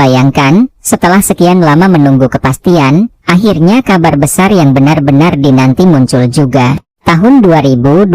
Bayangkan, setelah sekian lama menunggu kepastian, akhirnya kabar besar yang benar-benar dinanti muncul juga. Tahun 2025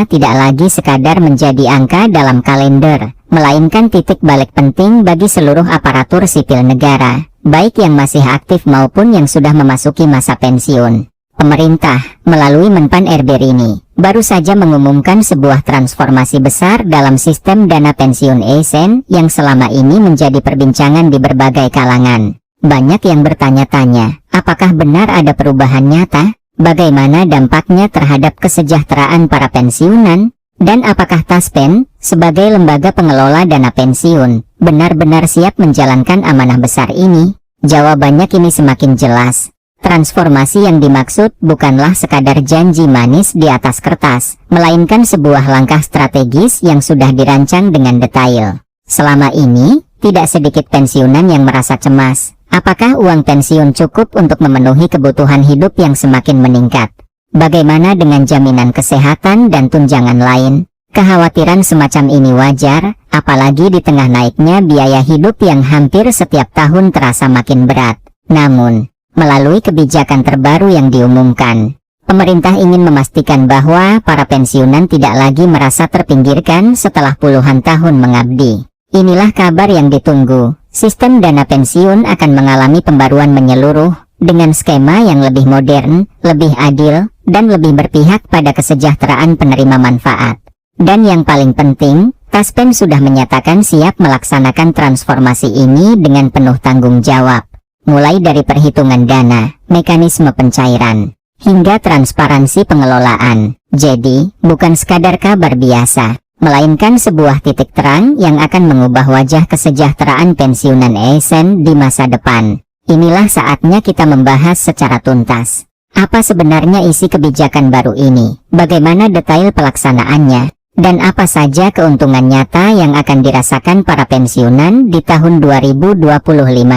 tidak lagi sekadar menjadi angka dalam kalender, melainkan titik balik penting bagi seluruh aparatur sipil negara, baik yang masih aktif maupun yang sudah memasuki masa pensiun. Pemerintah, melalui Menpan RB ini, baru saja mengumumkan sebuah transformasi besar dalam sistem dana pensiun ASN yang selama ini menjadi perbincangan di berbagai kalangan. Banyak yang bertanya-tanya, apakah benar ada perubahan nyata? Bagaimana dampaknya terhadap kesejahteraan para pensiunan? Dan apakah Taspen, sebagai lembaga pengelola dana pensiun, benar-benar siap menjalankan amanah besar ini? Jawabannya kini semakin jelas. Transformasi yang dimaksud bukanlah sekadar janji manis di atas kertas, melainkan sebuah langkah strategis yang sudah dirancang dengan detail. Selama ini, tidak sedikit pensiunan yang merasa cemas. Apakah uang pensiun cukup untuk memenuhi kebutuhan hidup yang semakin meningkat? Bagaimana dengan jaminan kesehatan dan tunjangan lain? Kekhawatiran semacam ini wajar, apalagi di tengah naiknya biaya hidup yang hampir setiap tahun terasa makin berat. Namun, melalui kebijakan terbaru yang diumumkan, pemerintah ingin memastikan bahwa para pensiunan tidak lagi merasa terpinggirkan setelah puluhan tahun mengabdi. Inilah kabar yang ditunggu. Sistem dana pensiun akan mengalami pembaruan menyeluruh, dengan skema yang lebih modern, lebih adil, dan lebih berpihak pada kesejahteraan penerima manfaat. Dan yang paling penting, Taspen sudah menyatakan siap melaksanakan transformasi ini dengan penuh tanggung jawab. Mulai dari perhitungan dana, mekanisme pencairan, hingga transparansi pengelolaan. Jadi, bukan sekadar kabar biasa, melainkan sebuah titik terang yang akan mengubah wajah kesejahteraan pensiunan ASN di masa depan. Inilah saatnya kita membahas secara tuntas. Apa sebenarnya isi kebijakan baru ini? Bagaimana detail pelaksanaannya? Dan apa saja keuntungan nyata yang akan dirasakan para pensiunan di tahun 2025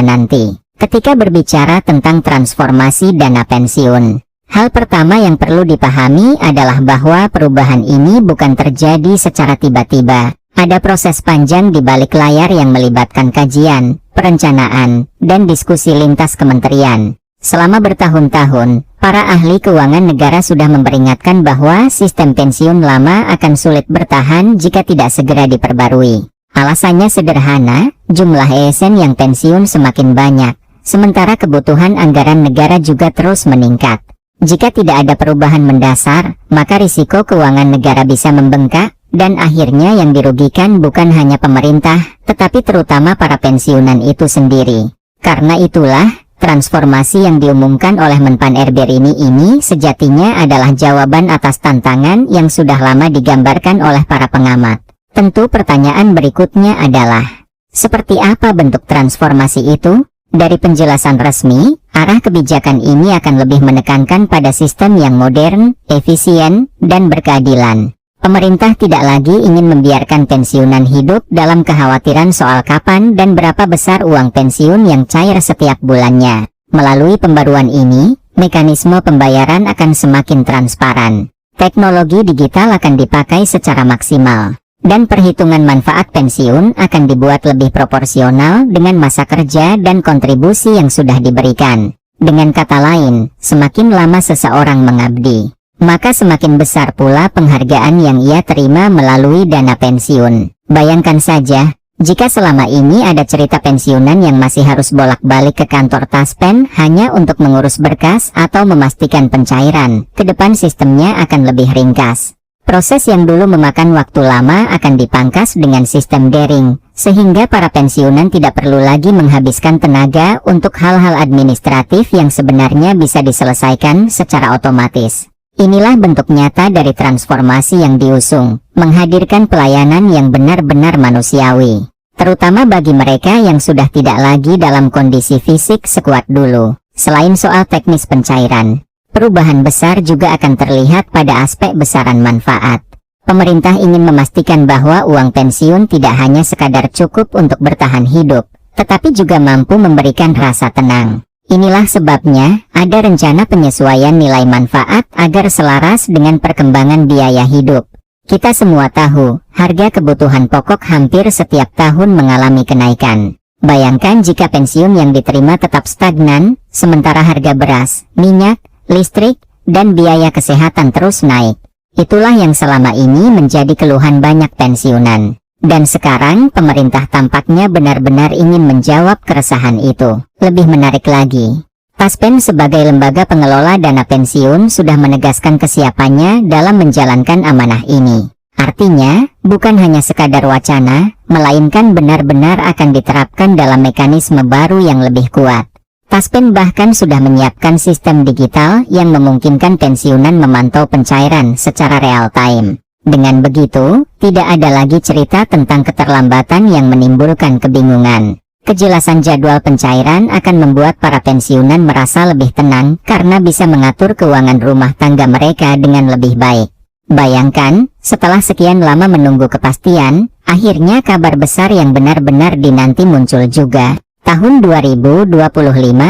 nanti? Ketika berbicara tentang transformasi dana pensiun, hal pertama yang perlu dipahami adalah bahwa perubahan ini bukan terjadi secara tiba-tiba. Ada proses panjang di balik layar yang melibatkan kajian, perencanaan, dan diskusi lintas kementerian. Selama bertahun-tahun, para ahli keuangan negara sudah memperingatkan bahwa sistem pensiun lama akan sulit bertahan jika tidak segera diperbarui. Alasannya sederhana, jumlah ASN yang pensiun semakin banyak, sementara kebutuhan anggaran negara juga terus meningkat. Jika tidak ada perubahan mendasar, maka risiko keuangan negara bisa membengkak, dan akhirnya yang dirugikan bukan hanya pemerintah, tetapi terutama para pensiunan itu sendiri. Karena itulah, transformasi yang diumumkan oleh Menpan RB ini sejatinya adalah jawaban atas tantangan yang sudah lama digambarkan oleh para pengamat. Tentu pertanyaan berikutnya adalah, seperti apa bentuk transformasi itu? Dari penjelasan resmi, arah kebijakan ini akan lebih menekankan pada sistem yang modern, efisien, dan berkeadilan. Pemerintah tidak lagi ingin membiarkan pensiunan hidup dalam kekhawatiran soal kapan dan berapa besar uang pensiun yang cair setiap bulannya. Melalui pembaruan ini, mekanisme pembayaran akan semakin transparan. Teknologi digital akan dipakai secara maksimal, dan perhitungan manfaat pensiun akan dibuat lebih proporsional dengan masa kerja dan kontribusi yang sudah diberikan. Dengan kata lain, semakin lama seseorang mengabdi, maka semakin besar pula penghargaan yang ia terima melalui dana pensiun. Bayangkan saja, jika selama ini ada cerita pensiunan yang masih harus bolak-balik ke kantor Taspen hanya untuk mengurus berkas atau memastikan pencairan, ke depan sistemnya akan lebih ringkas. Proses yang dulu memakan waktu lama akan dipangkas dengan sistem daring, sehingga para pensiunan tidak perlu lagi menghabiskan tenaga untuk hal-hal administratif yang sebenarnya bisa diselesaikan secara otomatis. Inilah bentuk nyata dari transformasi yang diusung, menghadirkan pelayanan yang benar-benar manusiawi, terutama bagi mereka yang sudah tidak lagi dalam kondisi fisik sekuat dulu. Selain soal teknis pencairan, perubahan besar juga akan terlihat pada aspek besaran manfaat. Pemerintah ingin memastikan bahwa uang pensiun tidak hanya sekadar cukup untuk bertahan hidup, tetapi juga mampu memberikan rasa tenang. Inilah sebabnya, ada rencana penyesuaian nilai manfaat agar selaras dengan perkembangan biaya hidup. Kita semua tahu, harga kebutuhan pokok hampir setiap tahun mengalami kenaikan. Bayangkan jika pensiun yang diterima tetap stagnan, sementara harga beras, minyak, listrik, dan biaya kesehatan terus naik. Itulah yang selama ini menjadi keluhan banyak pensiunan. Dan sekarang pemerintah tampaknya benar-benar ingin menjawab keresahan itu. Lebih menarik lagi, Taspen sebagai lembaga pengelola dana pensiun sudah menegaskan kesiapannya dalam menjalankan amanah ini. Artinya, bukan hanya sekadar wacana, melainkan benar-benar akan diterapkan dalam mekanisme baru yang lebih kuat. Taspen bahkan sudah menyiapkan sistem digital yang memungkinkan pensiunan memantau pencairan secara real time. Dengan begitu, tidak ada lagi cerita tentang keterlambatan yang menimbulkan kebingungan. Kejelasan jadwal pencairan akan membuat para pensiunan merasa lebih tenang karena bisa mengatur keuangan rumah tangga mereka dengan lebih baik. Bayangkan, setelah sekian lama menunggu kepastian, akhirnya kabar besar yang benar-benar dinanti muncul juga. Tahun 2025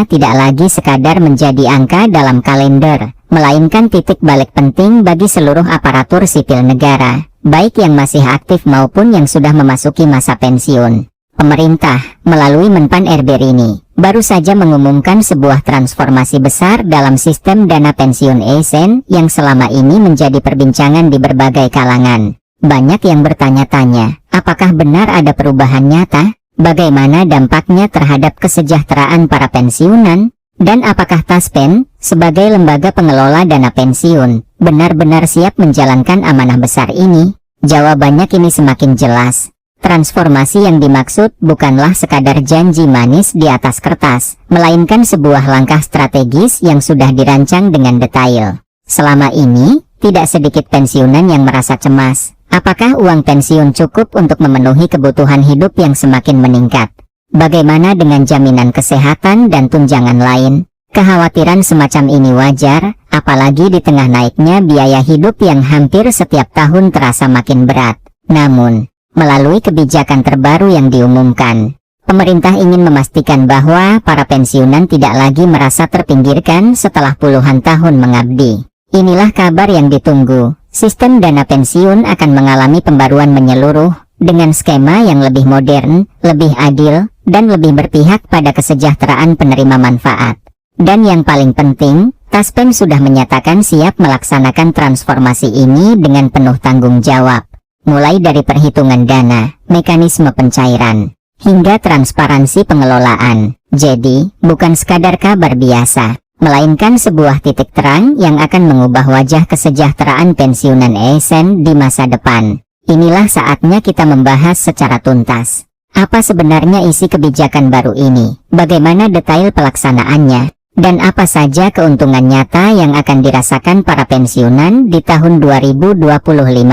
tidak lagi sekadar menjadi angka dalam kalender, melainkan titik balik penting bagi seluruh aparatur sipil negara, baik yang masih aktif maupun yang sudah memasuki masa pensiun. Pemerintah, melalui Menpan RB Rini, baru saja mengumumkan sebuah transformasi besar dalam sistem dana pensiun ASN yang selama ini menjadi perbincangan di berbagai kalangan. Banyak yang bertanya-tanya, apakah benar ada perubahan nyata? Bagaimana dampaknya terhadap kesejahteraan para pensiunan? Dan apakah Taspen, sebagai lembaga pengelola dana pensiun, benar-benar siap menjalankan amanah besar ini? Jawabannya kini semakin jelas. Transformasi yang dimaksud bukanlah sekadar janji manis di atas kertas, melainkan sebuah langkah strategis yang sudah dirancang dengan detail. Selama ini, tidak sedikit pensiunan yang merasa cemas. Apakah uang pensiun cukup untuk memenuhi kebutuhan hidup yang semakin meningkat? Bagaimana dengan jaminan kesehatan dan tunjangan lain? Kekhawatiran semacam ini wajar, apalagi di tengah naiknya biaya hidup yang hampir setiap tahun terasa makin berat. Namun, melalui kebijakan terbaru yang diumumkan, pemerintah ingin memastikan bahwa para pensiunan tidak lagi merasa terpinggirkan setelah puluhan tahun mengabdi. Inilah kabar yang ditunggu. Sistem dana pensiun akan mengalami pembaruan menyeluruh, dengan skema yang lebih modern, lebih adil, dan lebih berpihak pada kesejahteraan penerima manfaat. Dan yang paling penting, Taspen sudah menyatakan siap melaksanakan transformasi ini dengan penuh tanggung jawab. Mulai dari perhitungan dana, mekanisme pencairan, hingga transparansi pengelolaan. Jadi, bukan sekadar kabar biasa, melainkan sebuah titik terang yang akan mengubah wajah kesejahteraan pensiunan ASN di masa depan. Inilah saatnya kita membahas secara tuntas. Apa sebenarnya isi kebijakan baru ini? Bagaimana detail pelaksanaannya? Dan apa saja keuntungan nyata yang akan dirasakan para pensiunan di tahun 2025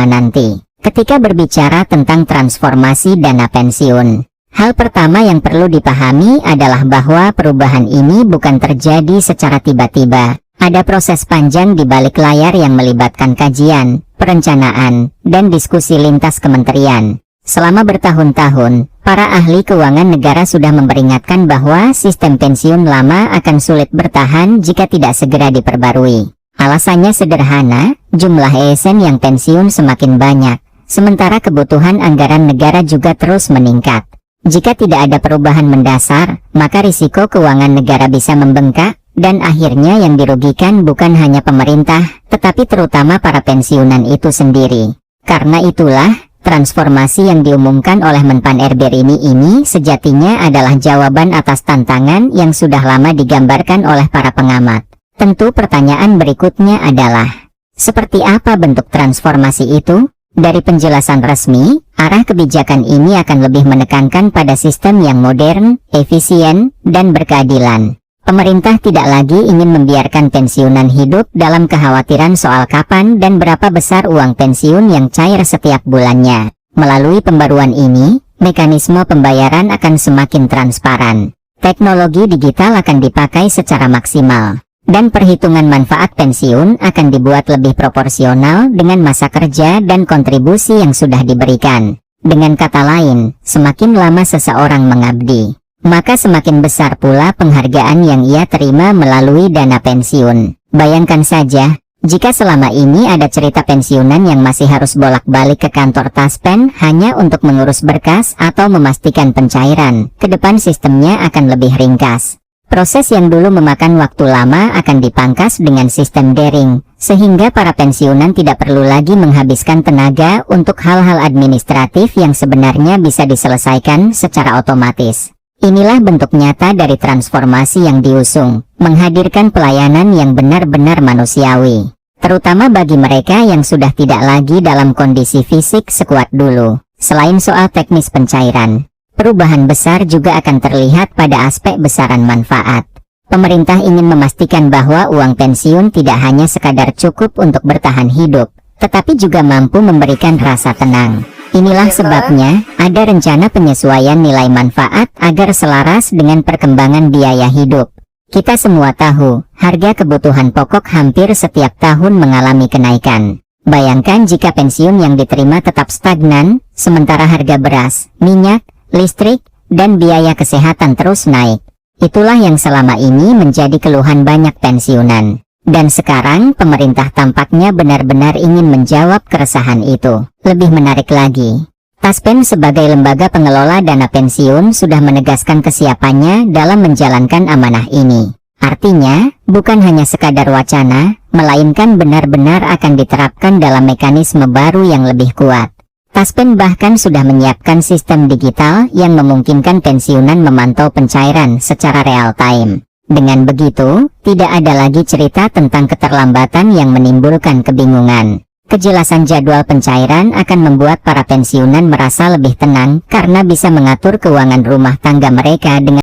nanti? Ketika berbicara tentang transformasi dana pensiun, hal pertama yang perlu dipahami adalah bahwa perubahan ini bukan terjadi secara tiba-tiba. Ada proses panjang di balik layar yang melibatkan kajian, perencanaan, dan diskusi lintas kementerian. Selama bertahun-tahun, para ahli keuangan negara sudah memperingatkan bahwa sistem pensiun lama akan sulit bertahan jika tidak segera diperbarui. Alasannya sederhana, jumlah ASN yang pensiun semakin banyak. Sementara kebutuhan anggaran negara juga terus meningkat. Jika tidak ada perubahan mendasar, maka risiko keuangan negara bisa membengkak, dan akhirnya yang dirugikan bukan hanya pemerintah, tetapi terutama para pensiunan itu sendiri. Karena itulah, transformasi yang diumumkan oleh Menpan RB Rini ini sejatinya adalah jawaban atas tantangan yang sudah lama digambarkan oleh para pengamat. Tentu pertanyaan berikutnya adalah, seperti apa bentuk transformasi itu? Dari penjelasan resmi, arah kebijakan ini akan lebih menekankan pada sistem yang modern, efisien, dan berkeadilan. Pemerintah tidak lagi ingin membiarkan pensiunan hidup dalam kekhawatiran soal kapan dan berapa besar uang pensiun yang cair setiap bulannya. Melalui pembaruan ini, mekanisme pembayaran akan semakin transparan. Teknologi digital akan dipakai secara maksimal. Dan perhitungan manfaat pensiun akan dibuat lebih proporsional dengan masa kerja dan kontribusi yang sudah diberikan. Dengan kata lain, semakin lama seseorang mengabdi, maka semakin besar pula penghargaan yang ia terima melalui dana pensiun. Bayangkan saja, Jika selama ini ada cerita pensiunan yang masih harus bolak-balik ke kantor Taspen hanya untuk mengurus berkas atau memastikan pencairan, ke depan sistemnya akan lebih ringkas. Proses yang dulu memakan waktu lama akan dipangkas dengan sistem daring, sehingga para pensiunan tidak perlu lagi menghabiskan tenaga untuk hal-hal administratif yang sebenarnya bisa diselesaikan secara otomatis. Inilah bentuk nyata dari transformasi yang diusung, menghadirkan pelayanan yang benar-benar manusiawi, terutama bagi mereka yang sudah tidak lagi dalam kondisi fisik sekuat dulu. Selain soal teknis pencairan, perubahan besar juga akan terlihat pada aspek besaran manfaat. Pemerintah ingin memastikan bahwa uang pensiun tidak hanya sekadar cukup untuk bertahan hidup, tetapi juga mampu memberikan rasa tenang. Inilah sebabnya, ada rencana penyesuaian nilai manfaat agar selaras dengan perkembangan biaya hidup. Kita semua tahu, harga kebutuhan pokok hampir setiap tahun mengalami kenaikan. Bayangkan jika pensiun yang diterima tetap stagnan, sementara harga beras, minyak, listrik, dan biaya kesehatan terus naik. Itulah yang selama ini menjadi keluhan banyak pensiunan. Dan sekarang pemerintah tampaknya benar-benar ingin menjawab keresahan itu. Lebih menarik lagi, Taspen sebagai lembaga pengelola dana pensiun sudah menegaskan kesiapannya dalam menjalankan amanah ini. Artinya, bukan hanya sekadar wacana, melainkan benar-benar akan diterapkan dalam mekanisme baru yang lebih kuat. Taspen bahkan sudah menyiapkan sistem digital yang memungkinkan pensiunan memantau pencairan secara real time. Dengan begitu, tidak ada lagi cerita tentang keterlambatan yang menimbulkan kebingungan. Kejelasan jadwal pencairan akan membuat para pensiunan merasa lebih tenang karena bisa mengatur keuangan rumah tangga mereka dengan